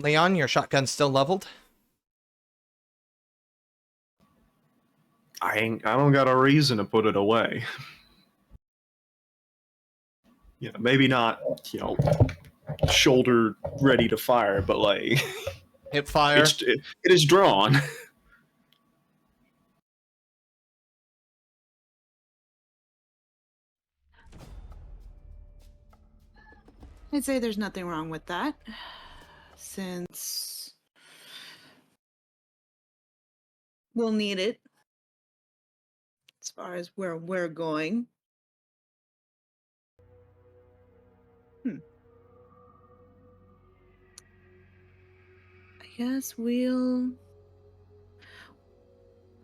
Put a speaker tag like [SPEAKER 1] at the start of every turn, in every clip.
[SPEAKER 1] Leon, your shotgun's still leveled?
[SPEAKER 2] I don't got a reason to put it away. Maybe not, shoulder ready to fire, but like
[SPEAKER 1] Hip fire.
[SPEAKER 2] it is drawn.
[SPEAKER 3] I'd say there's nothing wrong with that, since we'll need it as far as where we're going. I guess we'll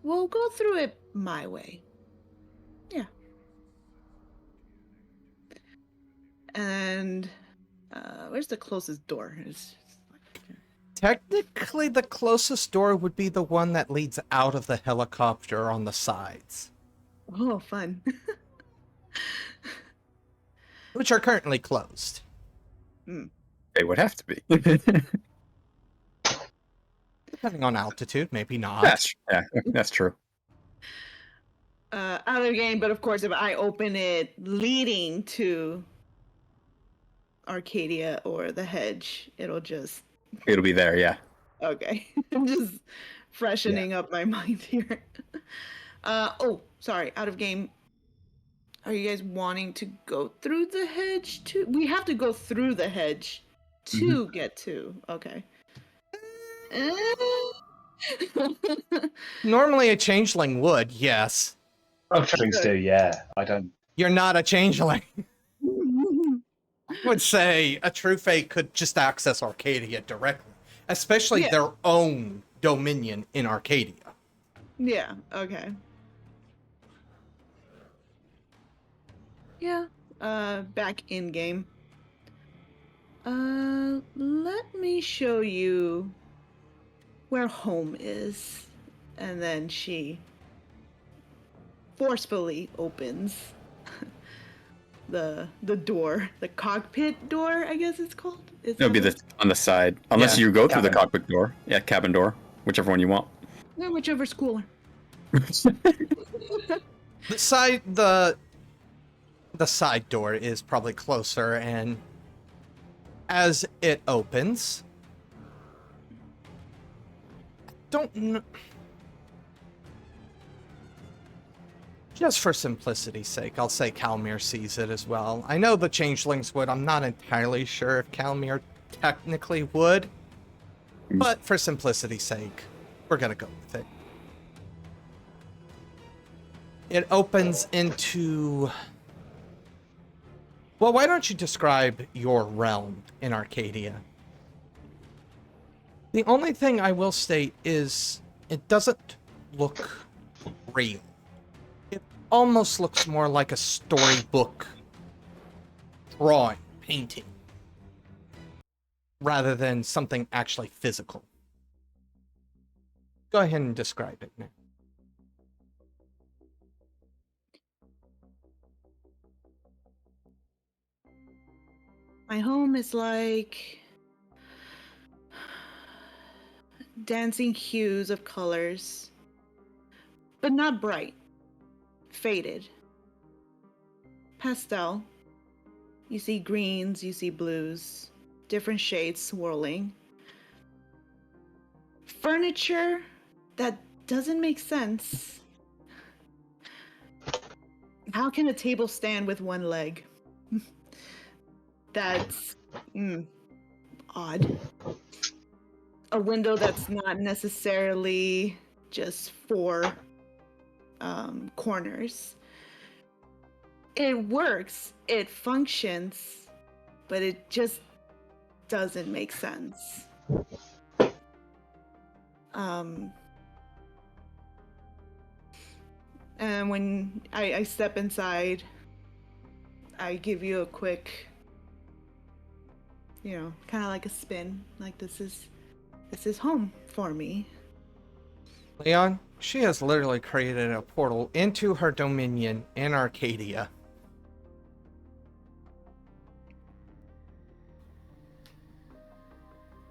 [SPEAKER 3] go through it my way. Yeah. And where's the closest door?
[SPEAKER 1] Technically, the closest door would be the one that leads out of the helicopter on the sides,
[SPEAKER 3] Oh, fun.
[SPEAKER 1] which are currently closed.
[SPEAKER 4] They would have to be.
[SPEAKER 1] Depending on altitude, maybe not.
[SPEAKER 4] That's true.
[SPEAKER 3] Out of the game, but of course, if I open it leading to Arcadia or the hedge, it'll
[SPEAKER 4] be there, yeah.
[SPEAKER 3] Okay. I'm just freshening up my mind here. Sorry, out of game. Are you guys wanting to go through the hedge too? We have to go through the hedge to get to. Okay.
[SPEAKER 1] Normally a changeling would, yes.
[SPEAKER 5] Oh, changelings do, yeah. I don't.
[SPEAKER 1] You're not a changeling. I would say a true fate could just access Arcadia directly, especially their own dominion in Arcadia.
[SPEAKER 3] Yeah, okay. Yeah, back in game. Let me show you where home is. And then she forcefully opens the door, the cockpit door, I guess it's called.
[SPEAKER 4] It'll be on the side, unless you go through the cockpit door. Yeah, cabin door, whichever one you want.
[SPEAKER 3] Yeah, whichever's cooler.
[SPEAKER 1] The side door is probably closer, and as it opens, don't know. Just for simplicity's sake, I'll say Kalmir sees it as well. I know the changelings would. I'm not entirely sure if Kalmir technically would. But for simplicity's sake, we're going to go with it. It opens into... Well, why don't you describe your realm in Arcadia? The only thing I will state is it doesn't look real. Almost looks more like a storybook drawing, painting, rather than something actually physical. Go ahead and describe it now.
[SPEAKER 3] My home is like dancing hues of colors, but not bright. Faded. Pastel. You see greens, you see blues, different shades swirling. Furniture that doesn't make sense. How can a table stand with one leg? That's odd. A window that's not necessarily just for corners. It works, it functions, but it just doesn't make sense. And when I step inside, I give you a quick, kind of like a spin, like this is home for me.
[SPEAKER 1] Leon, she has literally created a portal into her dominion in Arcadia.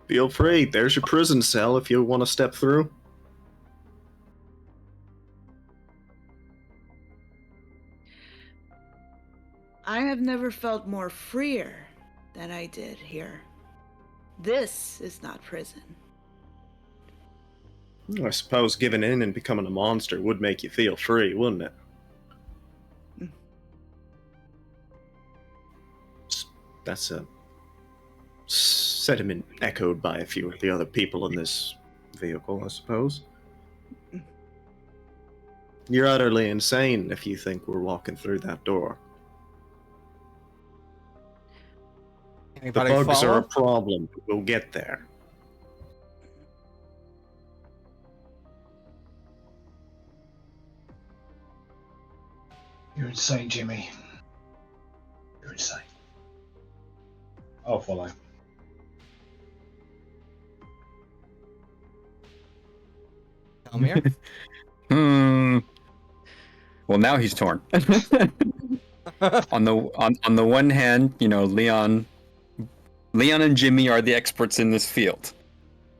[SPEAKER 2] Feel free. There's your prison cell if you want to step through.
[SPEAKER 3] I have never felt more freer than I did here. This is not prison.
[SPEAKER 2] I suppose giving in and becoming a monster would make you feel free, wouldn't it? That's a sentiment echoed by a few of the other people in this vehicle, I suppose. You're utterly insane if you think we're walking through that door.
[SPEAKER 1] Anybody
[SPEAKER 2] the bugs
[SPEAKER 1] follow?
[SPEAKER 2] are a problem. We'll get there.
[SPEAKER 5] You're insane, Jimmy. You're insane. I'll follow.
[SPEAKER 1] Kalmir?
[SPEAKER 4] Well, now he's torn. on the one hand, you know, Leon and Jimmy are the experts in this field.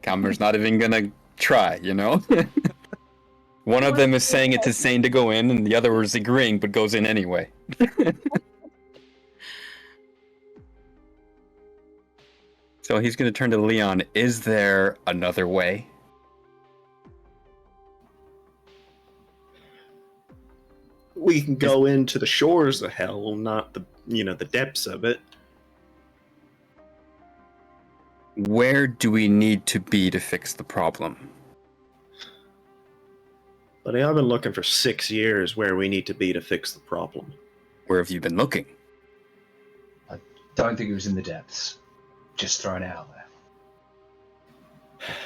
[SPEAKER 4] Kalmir's not even gonna try, you know. One of them is saying it's insane to go in, and the other is agreeing but goes in anyway. So he's gonna turn to Leon. Is there another way?
[SPEAKER 2] We can go into the shores of hell, not the depths of it.
[SPEAKER 4] Where do we need to be to fix the problem?
[SPEAKER 2] Buddy, I've been looking for 6 years where we need to be to fix the problem.
[SPEAKER 4] Where have you been looking?
[SPEAKER 5] I don't think it was in the depths. Just throwing it out there.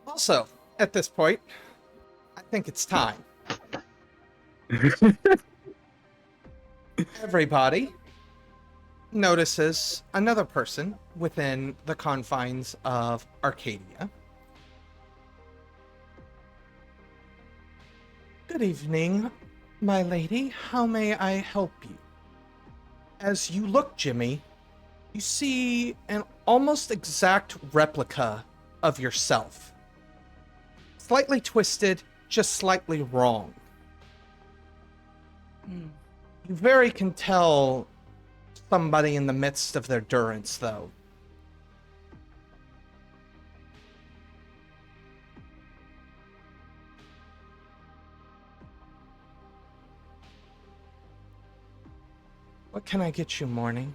[SPEAKER 1] Also, at this point, I think it's time. Everybody notices another person within the confines of Arcadia. Good evening, my lady. How may I help you? As you look, Jimmy, you see an almost exact replica of yourself. Slightly twisted, just slightly wrong. You very can tell somebody in the midst of their durance, though. What can I get you, Mourning?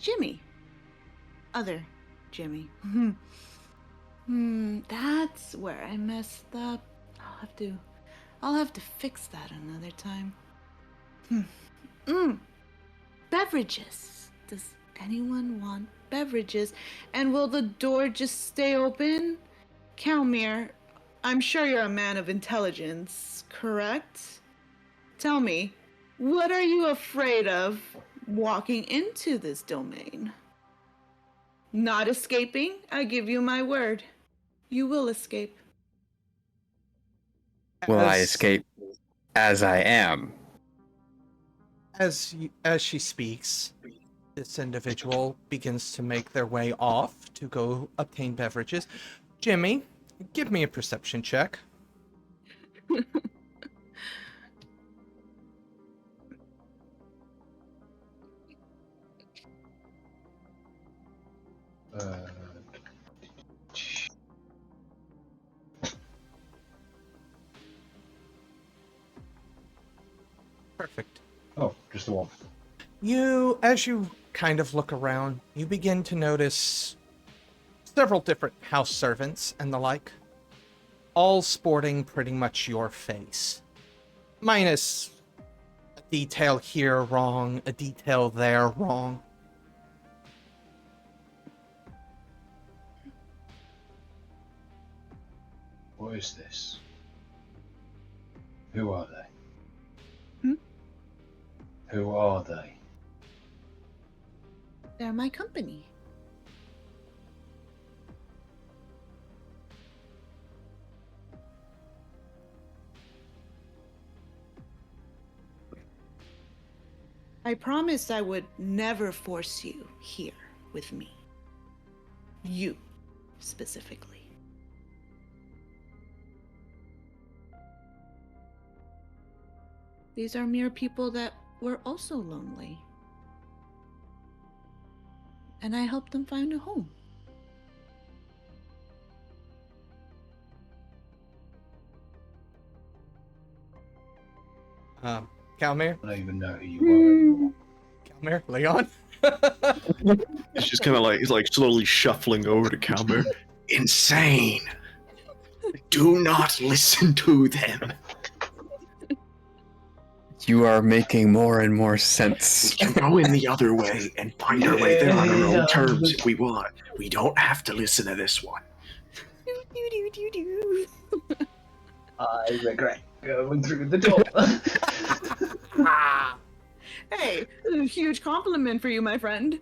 [SPEAKER 3] Jimmy. Other Jimmy. That's where I messed up. I'll have to fix that another time. Beverages. Does anyone want beverages? And will the door just stay open? Kalmir, I'm sure you're a man of intelligence, correct? Tell me, what are you afraid of walking into this domain? Not escaping? I give you my word. You will escape.
[SPEAKER 4] Will I escape as I am?
[SPEAKER 1] As she speaks, this individual begins to make their way off to go obtain beverages. Jimmy, give me a perception check. Perfect.
[SPEAKER 5] Oh, just the one.
[SPEAKER 1] As you kind of look around, you begin to notice several different house servants and the like, all sporting pretty much your face. Minus a detail here wrong, a detail there wrong.
[SPEAKER 5] What is this? Who are they? Who are they?
[SPEAKER 3] They're my company. I I promised I would never force you here with me. You, specifically. These are mere people that were also lonely. And I helped them find a home.
[SPEAKER 1] Kalmir?
[SPEAKER 5] I don't even know who you are anymore.
[SPEAKER 1] Kalmir? Leon?
[SPEAKER 2] It's just kind of like, he's like slowly shuffling over to Kalmir. Insane! Do not listen to them.
[SPEAKER 4] You are making more and more sense.
[SPEAKER 2] We can go in the other way and find our way there on our own terms if we want. We don't have to listen to this one.
[SPEAKER 5] I regret going through the door.
[SPEAKER 3] Hey, a huge compliment for you, my friend.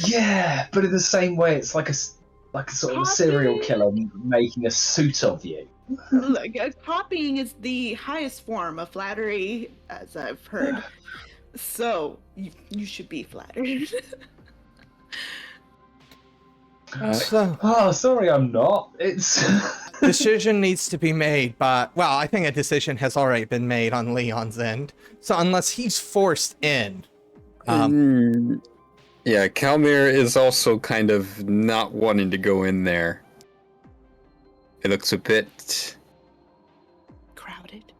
[SPEAKER 5] Yeah, but in the same way, it's like a sort of a serial killer making a suit of you.
[SPEAKER 3] Like, copying is the highest form of flattery, as I've heard. So, you should be flattered.
[SPEAKER 1] So,
[SPEAKER 5] Oh, sorry, I'm not. It's
[SPEAKER 1] decision needs to be made, but, well, I think a decision has already been made on Leon's end. So unless he's forced in,
[SPEAKER 4] Yeah, Kalmir is also kind of not wanting to go in there. It looks a bit...
[SPEAKER 3] Crowded.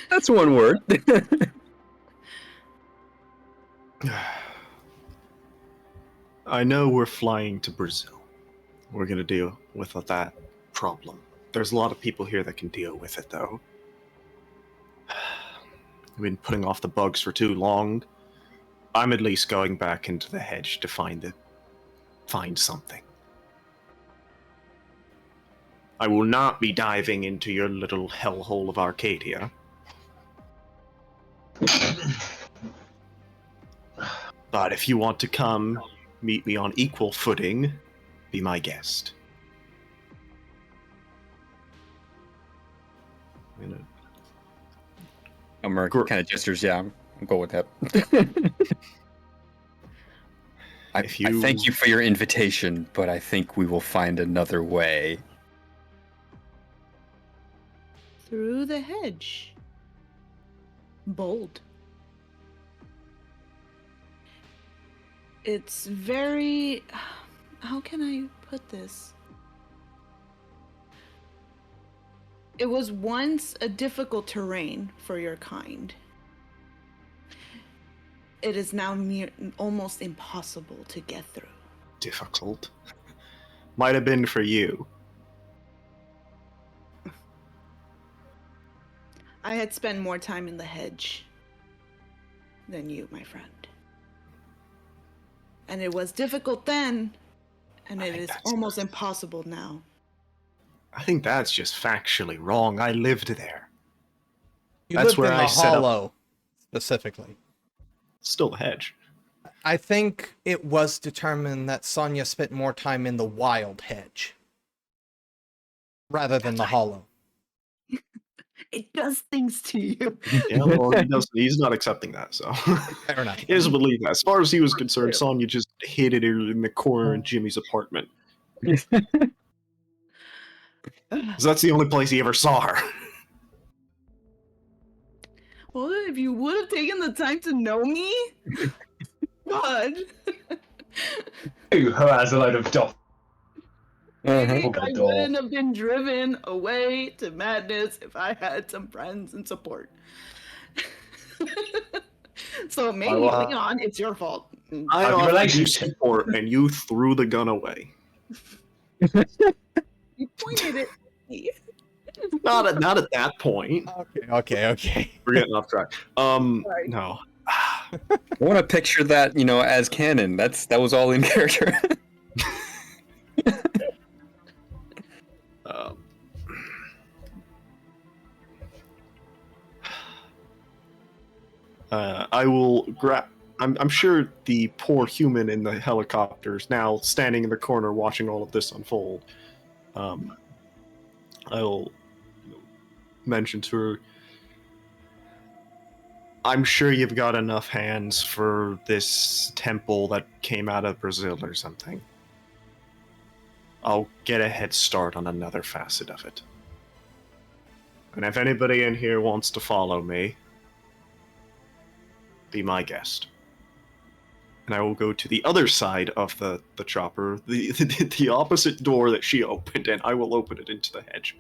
[SPEAKER 4] That's one word.
[SPEAKER 2] I know we're flying to Brazil. We're gonna deal with that problem. There's a lot of people here that can deal with it, though. We've been putting off the bugs for too long. I'm at least going back into the hedge to find something. I will not be diving into your little hellhole of Arcadia. But if you want to come, meet me on equal footing, be my guest.
[SPEAKER 4] Kalmir kind of gestures, yeah, I'll go with that. I thank you for your invitation, but I think we will find another way.
[SPEAKER 3] Through the hedge. Bold. It's very... How can I put this? It was once a difficult terrain for your kind. It is now almost impossible to get through.
[SPEAKER 2] Difficult. Might have been for you.
[SPEAKER 3] I had spent more time in the hedge than you, my friend. And it was difficult then, and it is almost impossible now.
[SPEAKER 2] I think that's just factually wrong. I lived there.
[SPEAKER 1] you
[SPEAKER 2] That's
[SPEAKER 1] lived
[SPEAKER 2] where
[SPEAKER 1] in the
[SPEAKER 2] I set up-
[SPEAKER 1] hollow, specifically.
[SPEAKER 2] Still a hedge.
[SPEAKER 1] I think it was determined that Sonya spent more time in the wild hedge rather than the hollow.
[SPEAKER 3] It does things to you.
[SPEAKER 2] Yeah, well, he's not accepting that, so.
[SPEAKER 1] Fair enough.
[SPEAKER 2] He doesn't believe that. As far as he was concerned, Sonya just hid it in the corner in Jimmy's apartment. Because that's the only place he ever saw her.
[SPEAKER 3] Well, if you would have taken the time to know me, God.
[SPEAKER 5] who has a load of doff.
[SPEAKER 3] Maybe
[SPEAKER 5] Open the
[SPEAKER 3] I
[SPEAKER 5] door.
[SPEAKER 3] wouldn't have been driven away to madness if I had some friends and support. So maybe, Leon, it's your fault.
[SPEAKER 2] I
[SPEAKER 5] Our
[SPEAKER 2] offered you
[SPEAKER 5] relationship.
[SPEAKER 2] support, and you threw the gun away.
[SPEAKER 3] You pointed at me.
[SPEAKER 2] Not at that point.
[SPEAKER 1] Okay.
[SPEAKER 2] We're getting off track.
[SPEAKER 3] Sorry.
[SPEAKER 2] No.
[SPEAKER 4] I want to picture that, as canon. That was all in character.
[SPEAKER 2] I will grab. I'm sure the poor human in the helicopter is now standing in the corner watching all of this unfold. I'll mention to her. I'm sure you've got enough hands for this temple that came out of Brazil or something. I'll get a head start on another facet of it. And if anybody in here wants to follow me, be my guest. And I will go to the other side of the chopper, the opposite door that she opened, and I will open it into the hedge.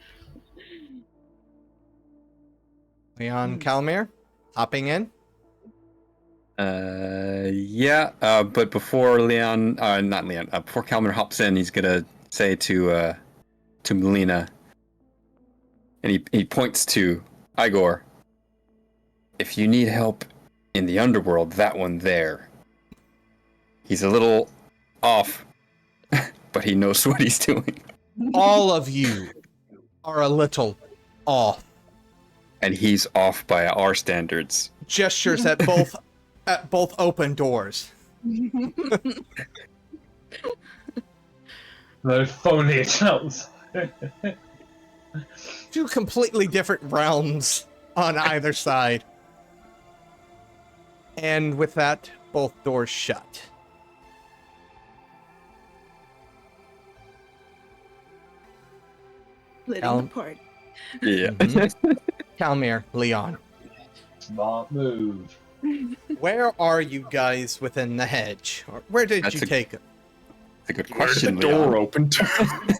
[SPEAKER 1] Leon Kalmir, hopping in.
[SPEAKER 4] Yeah. But before before Kalmir hops in, he's gonna say to Melina, and he points to Igor. If you need help in the underworld, that one there. He's a little off, but he knows what he's doing.
[SPEAKER 1] All of you are a little off.
[SPEAKER 4] And he's off by our standards.
[SPEAKER 1] Gestures at both open doors.
[SPEAKER 5] The foliage outside.
[SPEAKER 1] Two completely different realms on either side. And with that, both doors shut.
[SPEAKER 3] Splitting
[SPEAKER 1] Al-
[SPEAKER 3] apart.
[SPEAKER 4] Yeah.
[SPEAKER 1] Kalmir, Leon,
[SPEAKER 5] Smart move.
[SPEAKER 1] where are you guys within the hedge? Or where did
[SPEAKER 4] That's
[SPEAKER 1] you
[SPEAKER 4] a-
[SPEAKER 1] take it?
[SPEAKER 4] It's a good
[SPEAKER 2] Where does
[SPEAKER 4] question.
[SPEAKER 2] the door
[SPEAKER 4] Leon.
[SPEAKER 2] open to?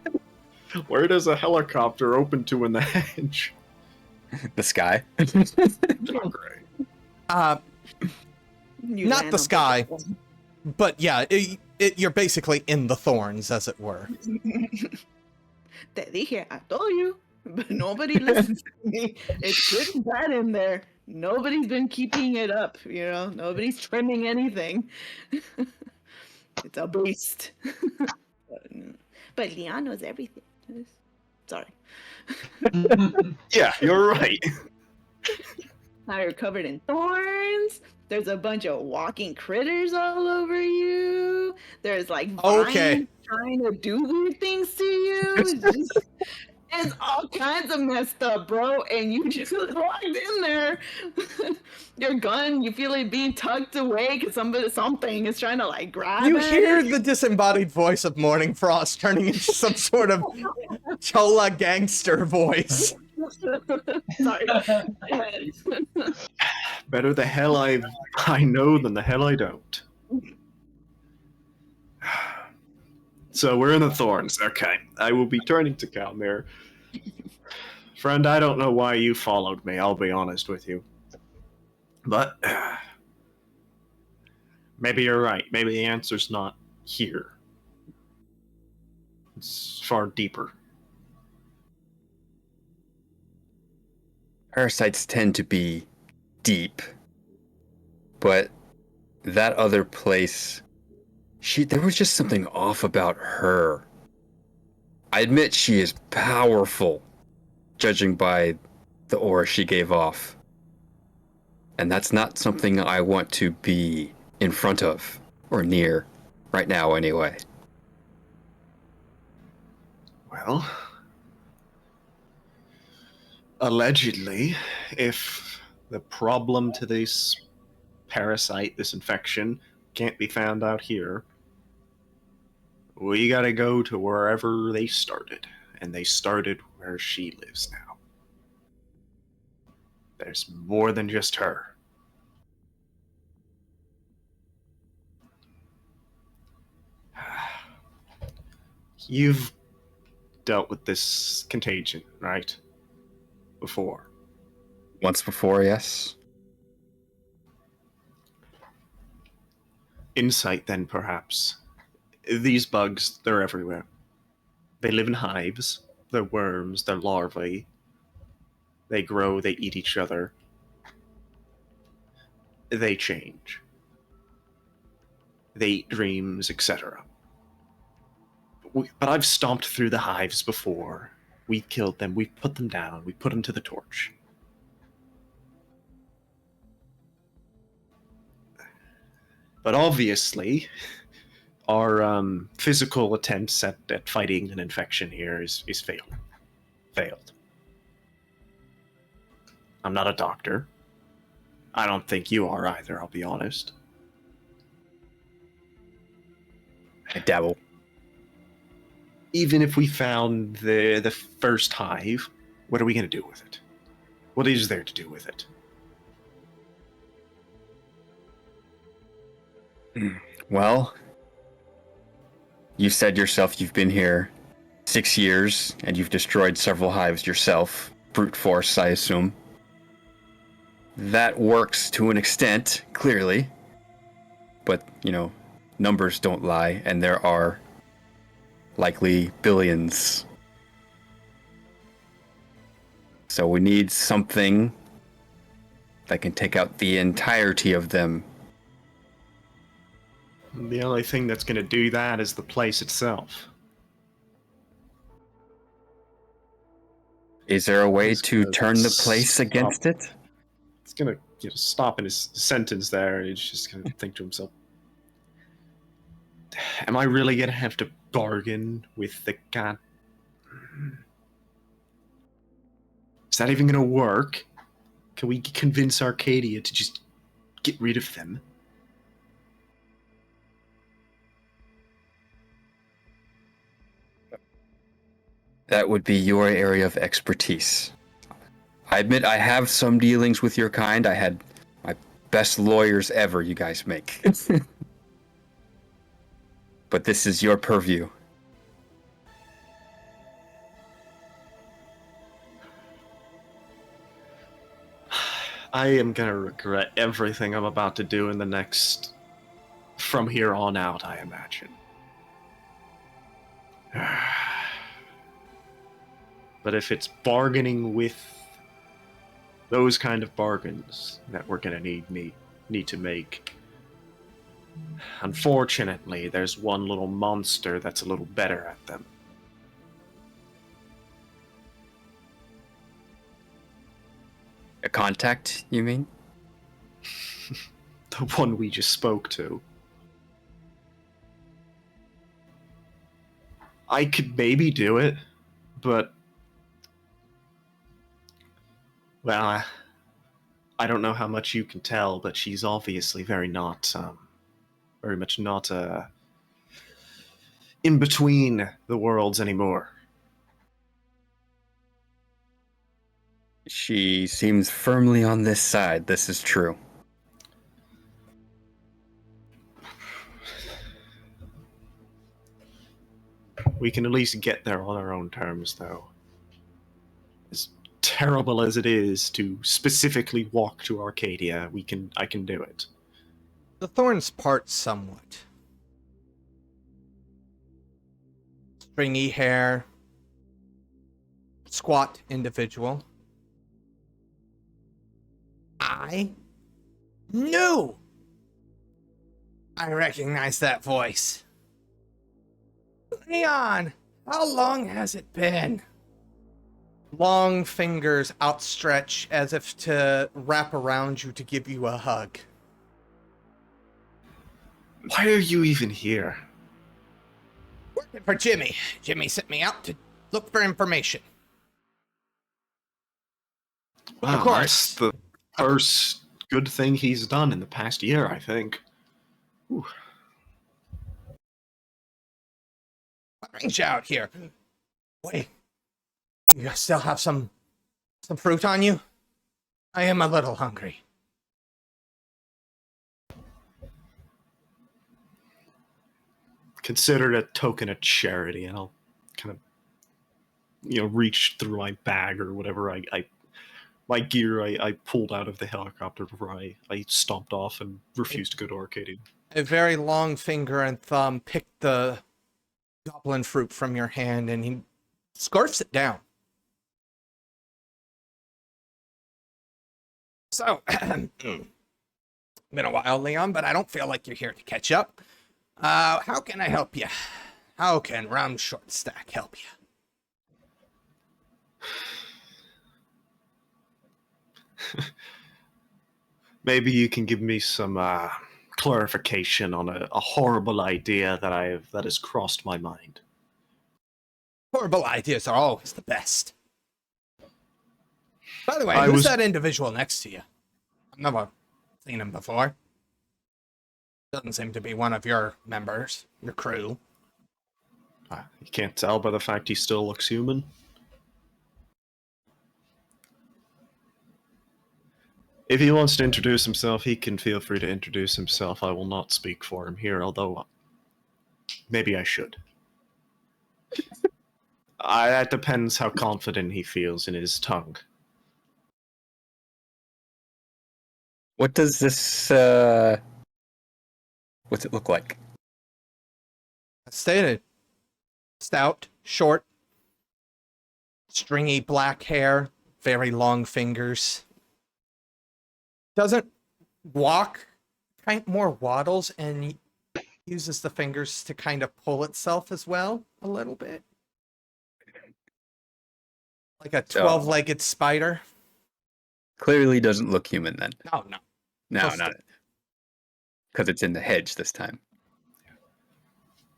[SPEAKER 2] Where does a helicopter open to in the hedge?
[SPEAKER 4] The sky.
[SPEAKER 2] Okay.
[SPEAKER 3] You
[SPEAKER 1] Not
[SPEAKER 3] land
[SPEAKER 1] the
[SPEAKER 3] on
[SPEAKER 1] sky.
[SPEAKER 3] one.
[SPEAKER 1] But yeah, you're basically in the thorns, as it were.
[SPEAKER 3] Te dije, I told you, but nobody listens to me. It's good and bad in there. Nobody's been keeping it up, Nobody's trimming anything. It's a beast. But Leon knows everything. Sorry.
[SPEAKER 2] Yeah, you're right.
[SPEAKER 3] Now you're covered in thorns. There's a bunch of walking critters all over you. There's like vines
[SPEAKER 1] Okay.
[SPEAKER 3] trying to do weird things to you. It's all kinds of messed up, bro. And you just locked in there. Your gun, you feel it being tucked away because something is trying to like grab
[SPEAKER 1] You
[SPEAKER 3] it.
[SPEAKER 1] hear the disembodied voice of Mourning Frost turning into some sort of Chola gangster voice.
[SPEAKER 3] Sorry.
[SPEAKER 2] Better the hell I know than the hell I don't. So we're in the thorns. Okay. I will be turning to Kalmir. Friend, I don't know why you followed me, I'll be honest with you. But maybe you're right. Maybe the answer's not here. It's far deeper.
[SPEAKER 4] Parasites tend to be deep, but that other place, there was just something off about her. I admit she is powerful, judging by the aura she gave off. And that's not something I want to be in front of, or near, right now anyway.
[SPEAKER 2] Well, allegedly, if the problem to this parasite, this infection, can't be found out here, we gotta go to wherever they started. And they started where she lives now. There's more than just her. You've dealt with this contagion, right? Before.
[SPEAKER 4] Once before, yes.
[SPEAKER 2] Insight, then, perhaps. These bugs, they're everywhere. They live in hives. They're worms, they're larvae. They grow, they eat each other. They change. They eat dreams, etc. But I've stomped through the hives before. We've killed them, we've put them down, we put them to the torch. But obviously, our physical attempts at fighting an infection here is failed. I'm not a doctor. I don't think you are either, I'll be honest.
[SPEAKER 4] I dabble.
[SPEAKER 2] Even if we found the first hive, what are we going to do with it? What is there to do with it?
[SPEAKER 4] Well, you said yourself you've been here 6 years, and you've destroyed several hives yourself. Brute force, I assume. That works to an extent, clearly. But, numbers don't lie, and there are likely billions. So we need something that can take out the entirety of them.
[SPEAKER 2] The only thing that's going to do that is the place itself.
[SPEAKER 4] Is there a way
[SPEAKER 2] It's
[SPEAKER 4] to
[SPEAKER 2] gonna
[SPEAKER 4] turn the place
[SPEAKER 2] stop.
[SPEAKER 4] against it?
[SPEAKER 2] It's going to stop in his sentence there, and he's just going to think to himself, am I really going to have to bargain with the god? Is that even going to work? Can we convince Arcadia to just get rid of them?
[SPEAKER 4] That would be your area of expertise. I admit I have some dealings with your kind. I had my best lawyers ever, you guys make. But this is your purview.
[SPEAKER 2] I am going to regret everything I'm about to do in the next... from here on out, I imagine. But if it's bargaining with those kind of bargains that we're going to need to make, unfortunately, there's one little monster that's a little better at them.
[SPEAKER 4] A contact, you mean?
[SPEAKER 2] The one we just spoke to. I could maybe do it, but... well, I don't know how much you can tell, but she's obviously very much not in between the worlds anymore.
[SPEAKER 4] She seems firmly on this side. This is true.
[SPEAKER 2] We can at least get there on our own terms, though. As terrible as it is to specifically walk to Arcadia, I can do it.
[SPEAKER 1] The thorns part somewhat. Stringy hair. Squat individual. I knew! I recognize that voice. Leon, how long has it been? Long fingers outstretched as if to wrap around you to give you a hug.
[SPEAKER 2] Why are you even here?
[SPEAKER 1] Working for Jimmy. Jimmy sent me out to look for information.
[SPEAKER 2] Wow,
[SPEAKER 1] Of course.
[SPEAKER 2] That's the first good thing he's done in the past year, I think. Ooh.
[SPEAKER 1] What brings you out here? Wait, you still have some fruit on you? I am a little hungry.
[SPEAKER 2] Consider it a token of charity, and I'll kind of, reach through my bag or whatever my gear I pulled out of the helicopter before I stomped off and refused to go to Arcadia.
[SPEAKER 1] A very long finger and thumb picked the goblin fruit from your hand, and he scarfs it down. So, been a while, Leon, but I don't feel like you're here to catch up. How can I help you? How can Rum Short Stack help you?
[SPEAKER 2] Maybe you can give me some clarification on a horrible idea that has crossed my mind.
[SPEAKER 1] Horrible ideas are always the best. By the way,
[SPEAKER 2] I
[SPEAKER 1] who's
[SPEAKER 2] was-
[SPEAKER 1] that individual next to you? I've never Seen him before. Doesn't seem to be one of your members, your crew.
[SPEAKER 2] You can't tell by the fact he still looks human. If he wants to introduce himself, he can feel free to introduce himself. I will not speak for him here, although maybe I should. That depends how confident he feels in his tongue.
[SPEAKER 4] What does this, what's it look like?
[SPEAKER 1] As stated, stout, short, stringy black hair, very long fingers. Doesn't walk, kind more waddles, and uses the fingers to kind of pull itself as well, a little bit. Like a 12-legged spider.
[SPEAKER 4] Clearly doesn't look human then.
[SPEAKER 1] Oh, no.
[SPEAKER 4] No,
[SPEAKER 1] Close
[SPEAKER 4] not because it's in the hedge this time.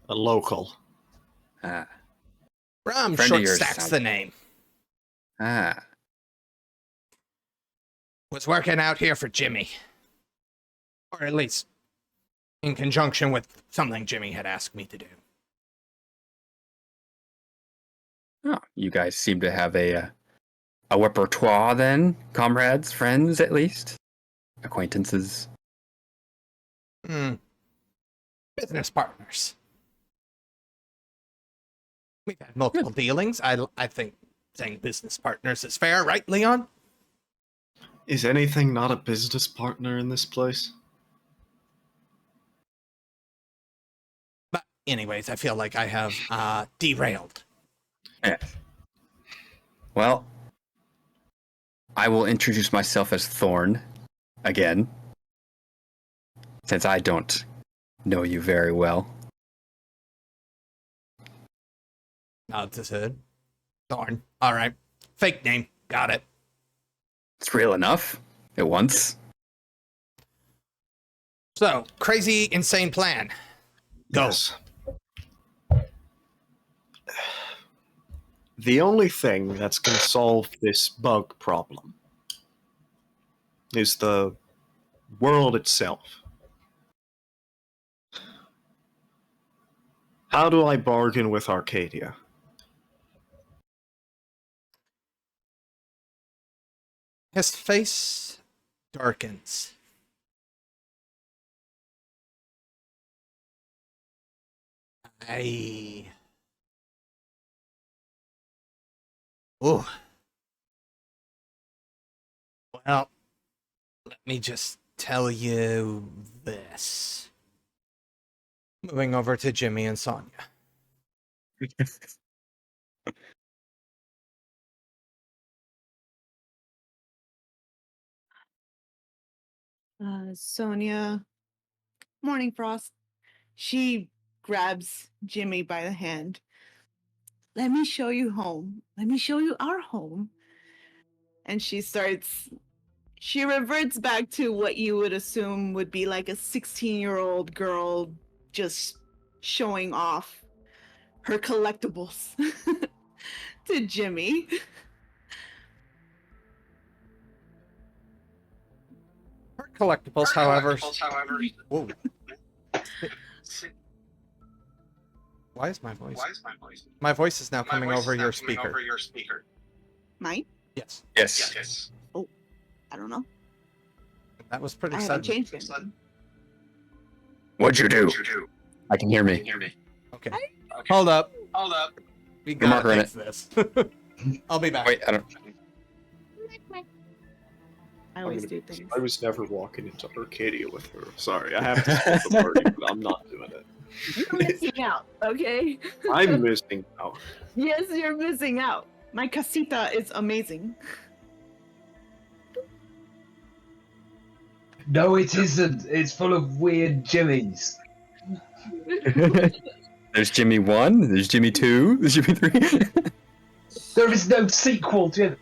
[SPEAKER 2] A local.
[SPEAKER 4] Ah.
[SPEAKER 1] Rum
[SPEAKER 4] Friend of
[SPEAKER 1] Short
[SPEAKER 4] yours
[SPEAKER 1] Stack's
[SPEAKER 4] sounds-
[SPEAKER 1] the name.
[SPEAKER 4] Ah.
[SPEAKER 1] Was working out here for Jimmy. Or at least in conjunction with something Jimmy had asked me to do.
[SPEAKER 4] Oh, you guys seem to have a repertoire then, comrades, friends at least, acquaintances.
[SPEAKER 1] Business partners. We've had multiple dealings. I think saying business partners is fair, right, Leon?
[SPEAKER 2] Is anything not a business partner in this place?
[SPEAKER 1] But anyways, I feel like I have derailed.
[SPEAKER 4] Yes. Well, I will introduce myself as Thorn again, since I don't know you very well.
[SPEAKER 1] Nods his head. Thorn. All right. Fake name. Got it.
[SPEAKER 4] It's real enough at once.
[SPEAKER 1] So, crazy, insane plan. Go.
[SPEAKER 2] Yes. The only thing that's going to solve this bug problem is the world itself. How do I bargain with Arcadia?
[SPEAKER 1] His face darkens. Ooh. Well, let me just tell you this. Moving over to Jimmy and Sonia.
[SPEAKER 3] Sonia, Morning Frost. She grabs Jimmy by the hand. Let me show you home. Let me show you our home. And she reverts back to what you would assume would be like a 16-year-old girl just showing off her collectibles to Jimmy.
[SPEAKER 1] Her collectibles, however. Whoa. Why is my voice? My voice is now coming over your speaker.
[SPEAKER 3] Mine?
[SPEAKER 1] Yes.
[SPEAKER 4] Yes.
[SPEAKER 3] I don't know.
[SPEAKER 1] That was pretty
[SPEAKER 3] I haven't
[SPEAKER 1] sudden.
[SPEAKER 3] changed it.
[SPEAKER 4] What'd you do? I can hear me.
[SPEAKER 1] Okay. Hold up. We
[SPEAKER 4] Marker
[SPEAKER 1] gotta
[SPEAKER 4] in
[SPEAKER 1] fix this. I'll be back.
[SPEAKER 4] Wait, I don't.
[SPEAKER 3] I always do things.
[SPEAKER 2] I was never walking into Arcadia with her. Sorry, I have to stop the party, but I'm not doing it.
[SPEAKER 3] You're missing out, okay?
[SPEAKER 2] I'm missing out.
[SPEAKER 3] Yes, you're missing out. My casita is amazing.
[SPEAKER 5] No, it isn't. It's full of weird Jimmies.
[SPEAKER 4] There's Jimmy 1, there's Jimmy 2, there's Jimmy 3.
[SPEAKER 5] There is no sequel to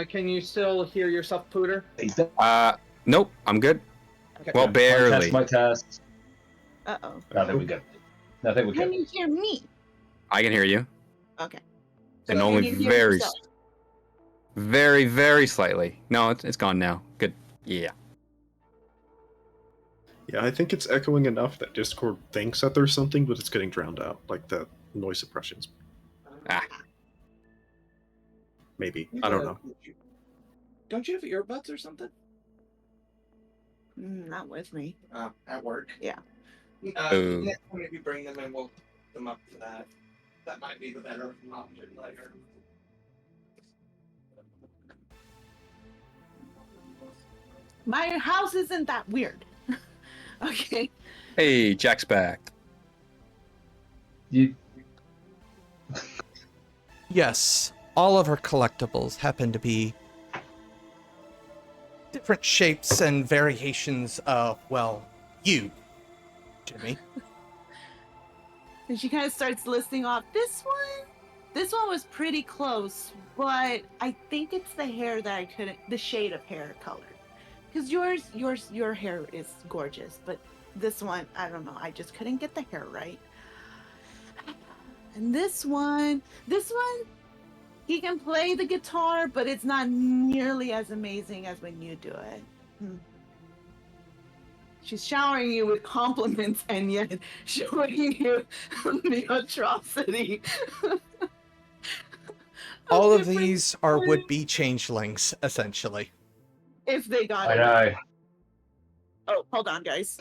[SPEAKER 1] Can you still hear yourself, Pooter?
[SPEAKER 5] it.
[SPEAKER 4] Nope, I'm good.
[SPEAKER 1] Okay.
[SPEAKER 4] Well, barely.
[SPEAKER 5] My test.
[SPEAKER 3] Uh-oh.
[SPEAKER 5] Oh, there we go. I think we're
[SPEAKER 3] Can
[SPEAKER 5] good.
[SPEAKER 3] you hear me?
[SPEAKER 4] I can hear you.
[SPEAKER 3] Okay.
[SPEAKER 4] And
[SPEAKER 3] So
[SPEAKER 4] only
[SPEAKER 3] can you hear
[SPEAKER 4] very,
[SPEAKER 3] yourself?
[SPEAKER 4] very, very slightly. No, it's gone now. Good. Yeah.
[SPEAKER 2] Yeah, I think it's echoing enough that Discord thinks that there's something, but it's getting drowned out, like the noise suppressions.
[SPEAKER 4] Ah.
[SPEAKER 2] Maybe. I don't know.
[SPEAKER 1] Don't you have earbuds or something?
[SPEAKER 3] Not with me.
[SPEAKER 1] At work?
[SPEAKER 3] Yeah.
[SPEAKER 4] Oh.
[SPEAKER 1] Next time if you bring them in, we'll hook them up to that. That might be the better option later.
[SPEAKER 3] My house isn't that weird. Okay.
[SPEAKER 4] Hey, Jack's back.
[SPEAKER 5] You
[SPEAKER 1] Yes, all of her collectibles happen to be different shapes and variations of, well, you, Jimmy.
[SPEAKER 3] And she kind of starts listing off this one was pretty close, but I think it's the hair that I couldn't, the shade of hair color. Because your hair is gorgeous, but this one, I don't know, I just couldn't get the hair right. And this one, he can play the guitar, but it's not nearly as amazing as when you do it. She's showering you with compliments and yet showing you the atrocity.
[SPEAKER 1] All of
[SPEAKER 3] different
[SPEAKER 1] these are
[SPEAKER 3] colors.
[SPEAKER 1] would-be changelings, essentially.
[SPEAKER 3] If they got
[SPEAKER 5] I
[SPEAKER 3] it.
[SPEAKER 5] know.
[SPEAKER 3] Oh, hold on, guys.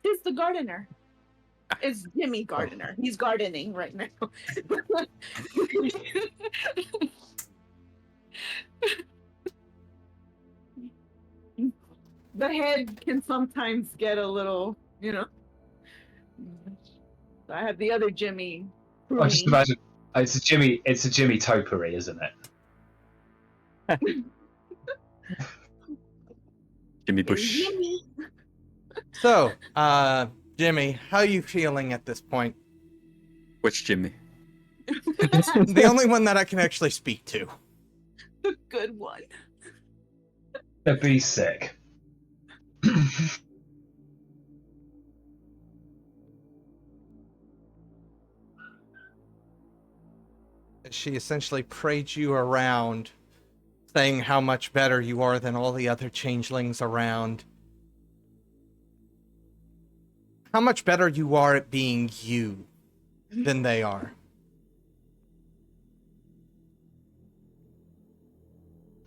[SPEAKER 3] It's the gardener. It's Jimmy Gardener. He's gardening right now. The head can sometimes get a little, I have the other Jimmy.
[SPEAKER 5] I just imagine it's a Jimmy topiary, isn't it?
[SPEAKER 4] Jimmy Bush.
[SPEAKER 3] Jimmy.
[SPEAKER 1] So, Jimmy, how are you feeling at this point?
[SPEAKER 4] Which Jimmy?
[SPEAKER 1] The only one that I can actually speak to.
[SPEAKER 3] The good one.
[SPEAKER 5] That'd be sick.
[SPEAKER 1] She essentially prayed you around, saying how much better you are than all the other changelings around. How much better you are at being you than they are.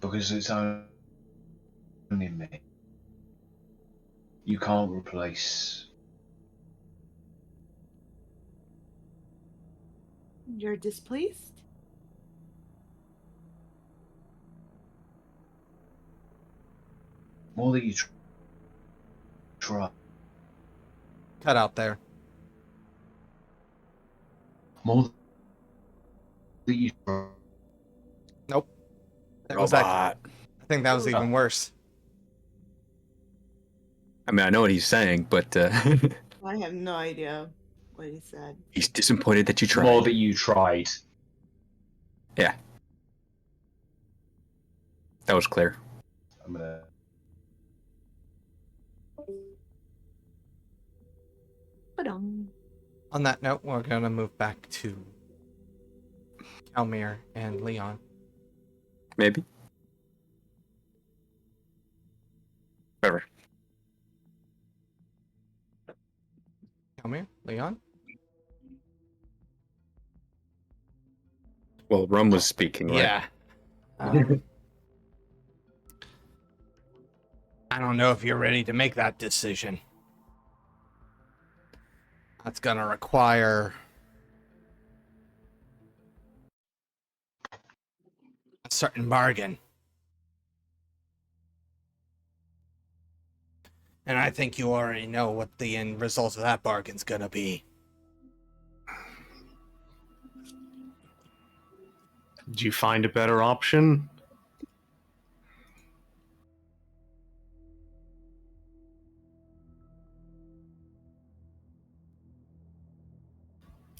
[SPEAKER 5] Because it's only me. You can't replace.
[SPEAKER 3] You're displeased?
[SPEAKER 5] More that you try.
[SPEAKER 1] Cut out there.
[SPEAKER 5] More that you try.
[SPEAKER 1] Nope. That was that.
[SPEAKER 4] Robot.
[SPEAKER 1] I think that was even worse.
[SPEAKER 4] I mean, I know what he's saying, but
[SPEAKER 3] I have no idea what he said.
[SPEAKER 4] he's disappointed that you tried.
[SPEAKER 5] More that you tried.
[SPEAKER 4] Yeah. That was clear.
[SPEAKER 5] I'm gonna.
[SPEAKER 1] On that note, we're gonna move back to Kalmir and Leon.
[SPEAKER 4] Maybe. Whatever.
[SPEAKER 1] Kalmir, Leon.
[SPEAKER 4] Well, Rum was speaking, right?
[SPEAKER 1] Yeah. I don't know if you're ready to make that decision. That's gonna require a certain bargain. And I think you already know what the end result of that bargain's gonna be.
[SPEAKER 2] Did you find a better option?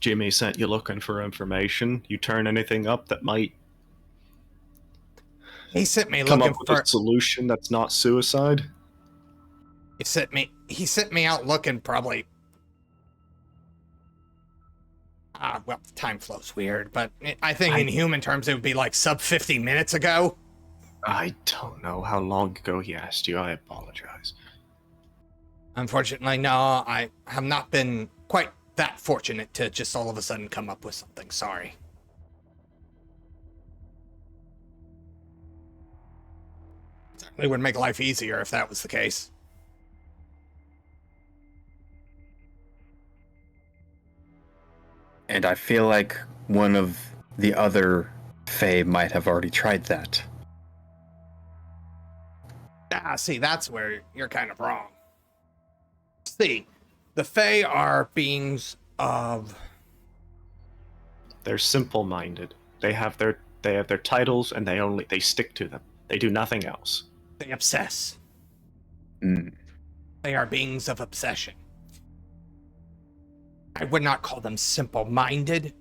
[SPEAKER 2] Jimmy sent you looking for information. You turn anything up that might
[SPEAKER 1] He sent me
[SPEAKER 2] come
[SPEAKER 1] looking
[SPEAKER 2] up with
[SPEAKER 1] for.
[SPEAKER 2] a solution that's not suicide?
[SPEAKER 1] He sent me out looking probably Well, time flows weird, but I think in human terms it would be like sub 50 minutes ago.
[SPEAKER 2] I don't know how long ago he asked you. I apologize.
[SPEAKER 1] Unfortunately, no, I have not been quite that fortunate to just all of a sudden come up with something. Sorry. Certainly would make life easier if that was the case.
[SPEAKER 4] And I feel like one of the other Fae might have already tried that.
[SPEAKER 1] See, that's where you're kind of wrong. See, the Fae are beings of...
[SPEAKER 2] They're simple-minded. They have their titles, and they stick to them. They do nothing else.
[SPEAKER 1] They obsess.
[SPEAKER 4] Mm.
[SPEAKER 1] They are beings of obsession. I would not call them simple-minded.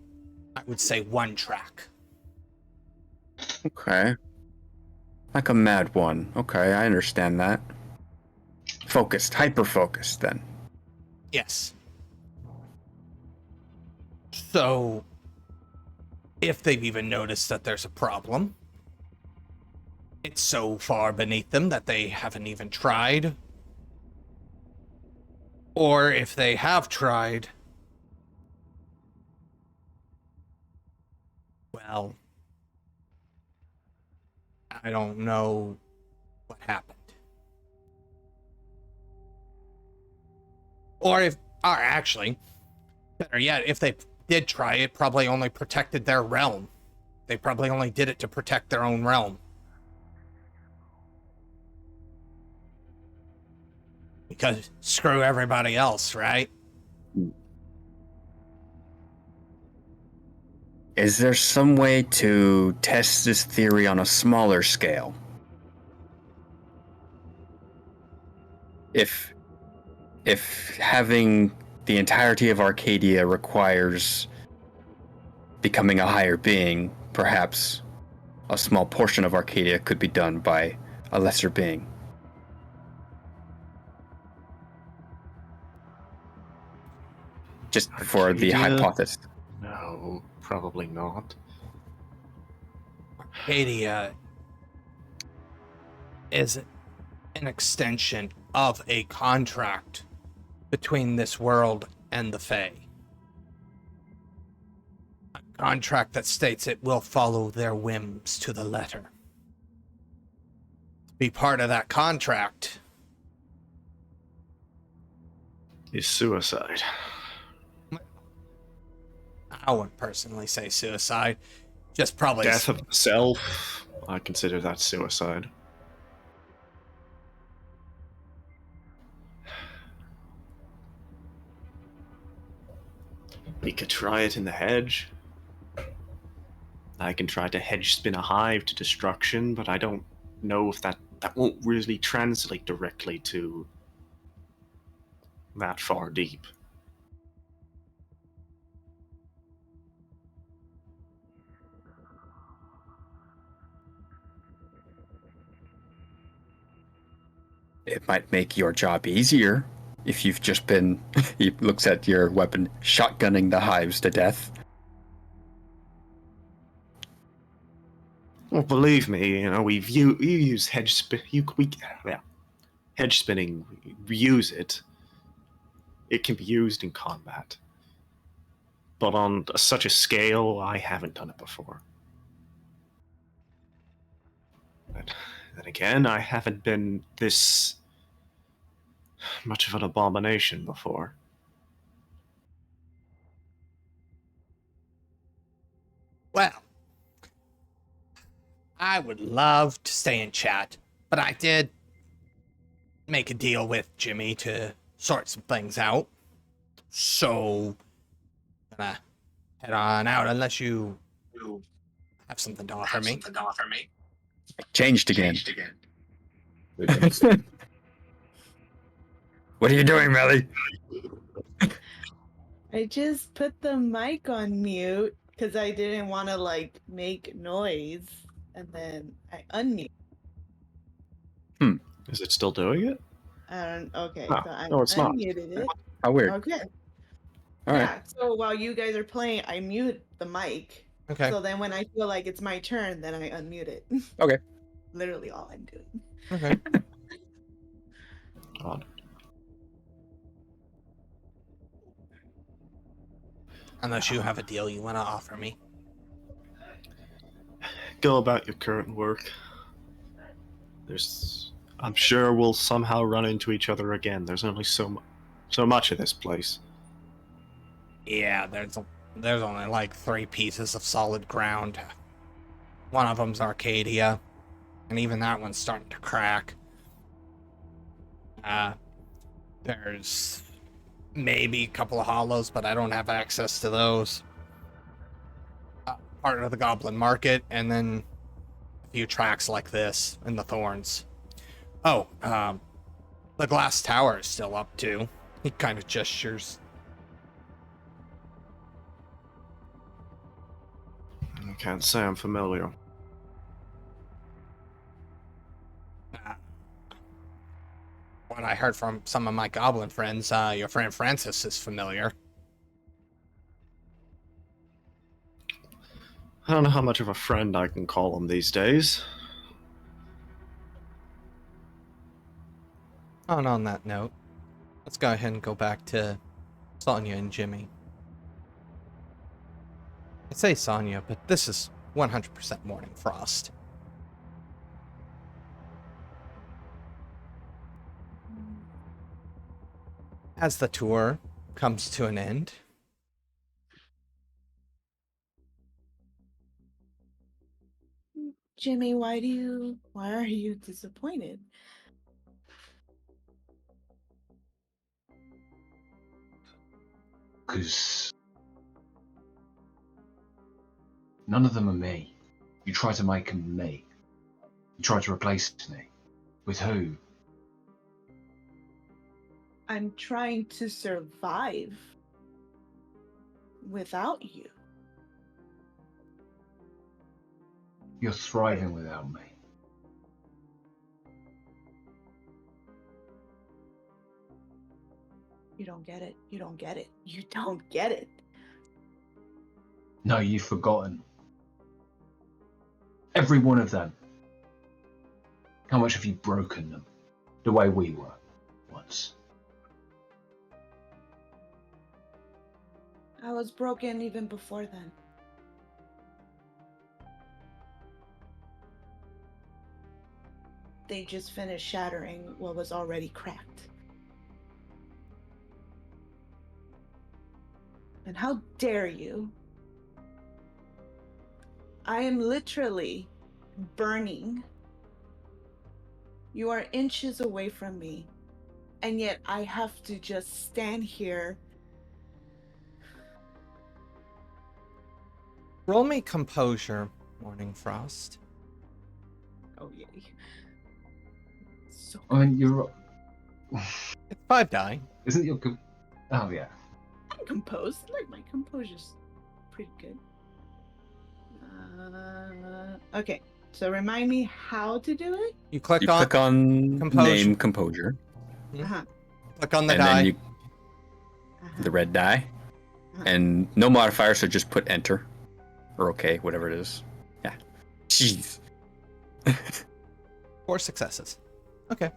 [SPEAKER 1] I would say one-track.
[SPEAKER 4] Okay. Like a mad one. Okay, I understand that. Focused, hyper-focused then.
[SPEAKER 1] Yes. So, if they've even noticed that there's a problem, it's so far beneath them that they haven't even tried. Or if they have tried, well, I don't know what happened. Or actually, better yet, if they did try it, probably only protected their realm. They probably only did it to protect their own realm. Because screw everybody else, right?
[SPEAKER 4] Is there some way to test this theory on a smaller scale? If having the entirety of Arcadia requires becoming a higher being, perhaps a small portion of Arcadia could be done by a lesser being. Just for the
[SPEAKER 2] Arcadia?
[SPEAKER 4] hypothesis.
[SPEAKER 2] No, probably not.
[SPEAKER 1] Arcadia is an extension of a contract between this world and the Fae. A contract that states it will follow their whims to the letter. To be part of that contract
[SPEAKER 2] Is suicide.
[SPEAKER 1] I wouldn't personally say suicide. Just probably
[SPEAKER 2] Death of the self, I consider that suicide. We could try it in the hedge. I can try to hedge spin a hive to destruction, but I don't know if that won't really translate directly to that far deep.
[SPEAKER 4] It might make your job easier if you've just been, he looks at your weapon, shotgunning the hives to death.
[SPEAKER 2] Well, believe me, you use hedge spinning. We use it. It can be used in combat, but on such a scale, I haven't done it before. But then again, I haven't been this much of an abomination before.
[SPEAKER 1] well, I would love to stay in chat, but I did make a deal with Jimmy to sort some things out. So, gonna head on out unless you have something to offer me.
[SPEAKER 4] Changed again. What are you doing, Melly?
[SPEAKER 3] I just put the mic on mute because I didn't want to make noise, and then I unmute.
[SPEAKER 2] Is it still doing it?
[SPEAKER 3] Okay,
[SPEAKER 2] No,
[SPEAKER 3] so I
[SPEAKER 2] no, it's not.
[SPEAKER 3] unmuted it.
[SPEAKER 4] How weird.
[SPEAKER 3] Okay.
[SPEAKER 4] All right.
[SPEAKER 3] Yeah. So while you guys are playing, I mute the mic.
[SPEAKER 1] Okay.
[SPEAKER 3] So then when I feel like it's my turn, then I unmute it.
[SPEAKER 4] Okay.
[SPEAKER 3] Literally all I'm doing.
[SPEAKER 1] Okay.
[SPEAKER 2] Odd.
[SPEAKER 1] Unless you have a deal you want to offer me.
[SPEAKER 2] Go about your current work. I'm sure we'll somehow run into each other again. There's only so much of this place.
[SPEAKER 1] Yeah, there's only like 3 pieces of solid ground. One of them's Arcadia, and even that one's starting to crack. There's maybe a couple of hollows, but I don't have access to those. Part of the Goblin Market, and then a few tracks like this in the Thorns. Oh, the Glass Tower is still up too. He kind of gestures.
[SPEAKER 2] I can't say I'm familiar.
[SPEAKER 1] What I heard from some of my Goblin friends, your friend Francis is familiar.
[SPEAKER 2] I don't know how much of a friend I can call him these days.
[SPEAKER 1] And on that note, let's go ahead and go back to Sonya and Jimmy. I say Sonya, but this is 100% Mourning Frost. As the tour comes to an end,
[SPEAKER 3] Jimmy, why are you disappointed?
[SPEAKER 5] Because none of them are me. You try to make them me. You try to replace me. With who?
[SPEAKER 3] I'm trying to survive without you.
[SPEAKER 5] You're thriving without me.
[SPEAKER 3] You don't get it. You don't get it. You don't get it.
[SPEAKER 5] No, you've forgotten. Every one of them. How much have you broken them? The way we were once.
[SPEAKER 3] I was broken even before then. They just finished shattering what was already cracked. And how dare you? I am literally burning. You are inches away from me, and yet I have to just stand here.
[SPEAKER 1] roll me composure, Mourning Frost.
[SPEAKER 3] Oh yay! So
[SPEAKER 5] I mean, you're.
[SPEAKER 1] It's 5 die.
[SPEAKER 5] Isn't your. Oh, yeah.
[SPEAKER 3] I'm composed. Like my composure's pretty good. Okay, so remind me how to do it.
[SPEAKER 1] You click
[SPEAKER 4] You
[SPEAKER 1] on
[SPEAKER 4] click on
[SPEAKER 1] composure.
[SPEAKER 4] name composure,
[SPEAKER 3] Uh-huh.
[SPEAKER 1] click on the
[SPEAKER 4] and
[SPEAKER 1] die.
[SPEAKER 4] then you
[SPEAKER 3] Uh-huh.
[SPEAKER 4] the red die, and no modifier, so just put enter or okay, whatever it is. Yeah. Jeez.
[SPEAKER 1] 4 successes. Okay.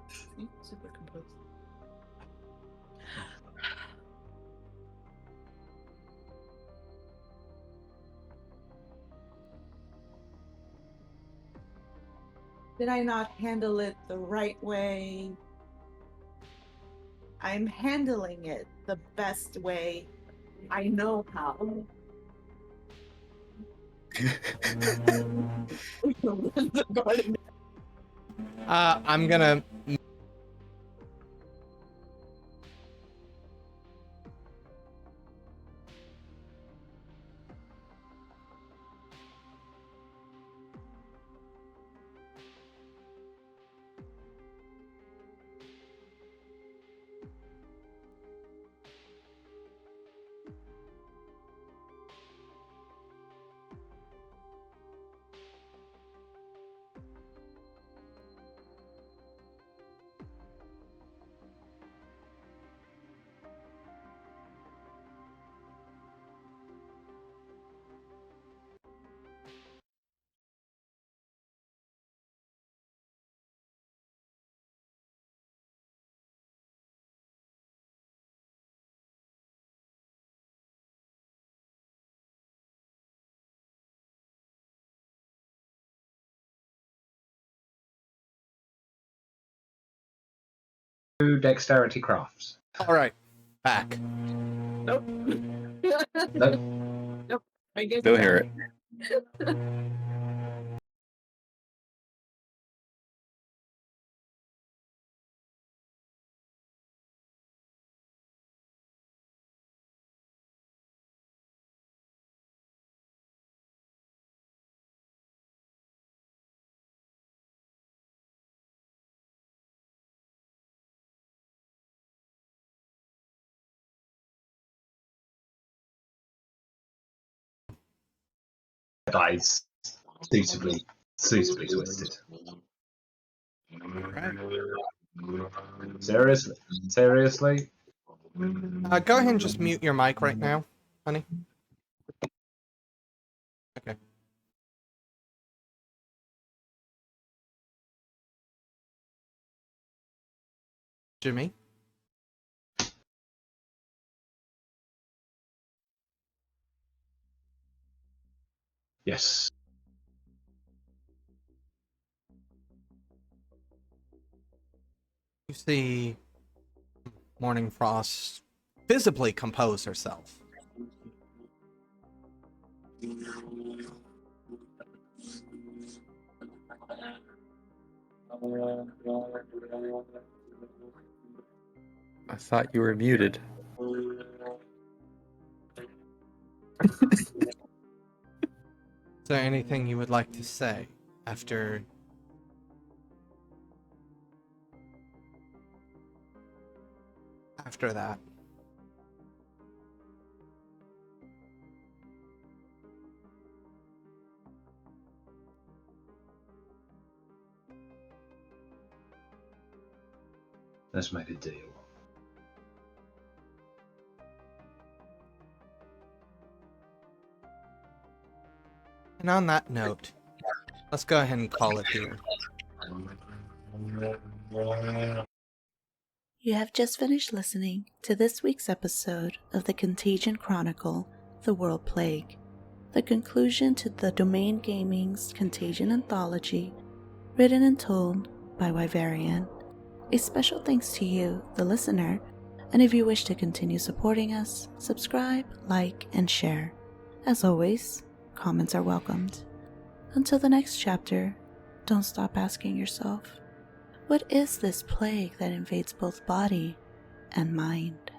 [SPEAKER 3] See? Super composed. Did I not handle it the right way? I'm handling it the best way I know how.
[SPEAKER 1] I'm gonna.
[SPEAKER 5] dexterity crafts.
[SPEAKER 1] All right, back.
[SPEAKER 6] Nope.
[SPEAKER 5] Nope.
[SPEAKER 6] Nope. I guess
[SPEAKER 4] They'll hear it.
[SPEAKER 5] Dice suitably twisted.
[SPEAKER 1] Right.
[SPEAKER 5] Seriously?
[SPEAKER 1] Go ahead and just mute your mic right now, honey. Okay. Jimmy?
[SPEAKER 5] Yes.
[SPEAKER 1] You see Morning Frost visibly compose herself.
[SPEAKER 4] I thought you were muted.
[SPEAKER 1] Is there anything you would like to say after that?
[SPEAKER 5] Let's make a deal.
[SPEAKER 1] And on that note, let's go ahead and call it here.
[SPEAKER 3] You have just finished listening to this week's episode of the Contagion Chronicle, The World Plague, the conclusion to the Domain Gaming's Contagion Anthology, written and told by Wyverian. A special thanks to you, the listener, and if you wish to continue supporting us, subscribe, like, and share. As always, comments are welcomed. Until the next chapter, don't stop asking yourself, what is this plague that invades both body and mind?